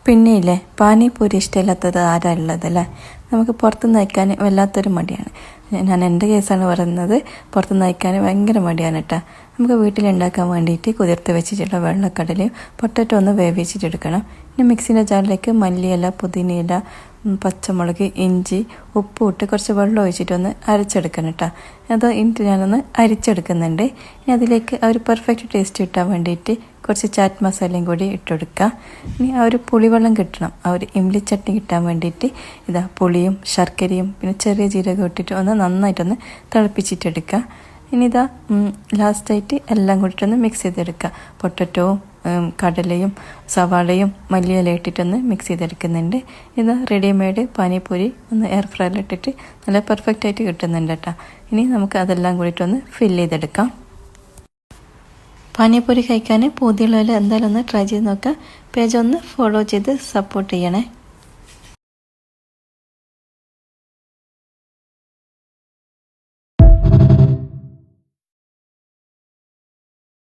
പിന്നെയില്ലേ, പാനിപൂരി ഇഷ്ടമില്ലാത്തത് ആരാ ഉള്ളതല്ലേ? നമുക്ക് പുറത്തുനിന്ന് കഴിക്കാൻ വല്ലാത്തൊരു മടിയാണ്. ഞാൻ എൻ്റെ കേസാണ് പറയുന്നത്. പുറത്തുനിന്ന് കഴിക്കാൻ ഭയങ്കര മടിയാണ് കേട്ടോ. നമുക്ക് വീട്ടിലുണ്ടാക്കാൻ വേണ്ടിയിട്ട് കുതിർത്ത് വെച്ചിട്ടുള്ള വെള്ളക്കടലയും പൊട്ടറ്റോ ഒന്ന് വേവിച്ചിട്ടെടുക്കണം. ഇനി മിക്സിൻ്റെ ജാറിലേക്ക് മല്ലിയില, പുതിനയില, പച്ചമുളക്, ഇഞ്ചി, ഉപ്പ് ഇട്ട് കുറച്ച് വെള്ളം ഒഴിച്ചിട്ടൊന്ന് അരച്ചെടുക്കണം കേട്ടോ. അത് ഇനി ഞാനൊന്ന് അരിച്ചെടുക്കുന്നുണ്ട്. ഇനി അതിലേക്ക് ആ ഒരു പെർഫെക്റ്റ് ടേസ്റ്റ് കിട്ടാൻ വേണ്ടിയിട്ട് കുറച്ച് ചാറ്റ് മസാലയും കൂടി ഇട്ടെടുക്കുക. ഇനി ആ ഒരു പുളിവെള്ളം കിട്ടണം, ആ ഒരു ഇംലി ചട്നി കിട്ടാൻ വേണ്ടിയിട്ട് പുളിയും ശർക്കരയും പിന്നെ ചെറിയ ജീരകം ഇട്ടിട്ട് ഒന്ന് നന്നായിട്ടൊന്ന് തിളപ്പിച്ചിട്ടെടുക്കുക. ഇനി ലാസ്റ്റായിട്ട് എല്ലാം കൂടിയിട്ടൊന്ന് മിക്സ് ചെയ്തെടുക്കുക. പൊട്ടറ്റോവും കടലയും സവാളയും മല്ലിയില ഇട്ടിട്ടൊന്ന് മിക്സ് ചെയ്തെടുക്കുന്നുണ്ട്. റെഡിമെയ്ഡ് പാനിപൂരി ഒന്ന് എയർ ഫ്രയറിലിട്ടിട്ട് നല്ല പെർഫെക്റ്റായിട്ട് കിട്ടുന്നുണ്ട് കേട്ടോ. ഇനി നമുക്ക് അതെല്ലാം കൂടിയിട്ടൊന്ന് ഫില്ല് ചെയ്തെടുക്കാം. പാനിപൂരി കഴിക്കാൻ പൂതിയുള്ളവർ എന്തായാലും ഒന്ന് ട്രൈ ചെയ്ത് നോക്കുക. പേജ് ഒന്ന് ഫോളോ ചെയ്ത് സപ്പോർട്ട് ചെയ്യണേ.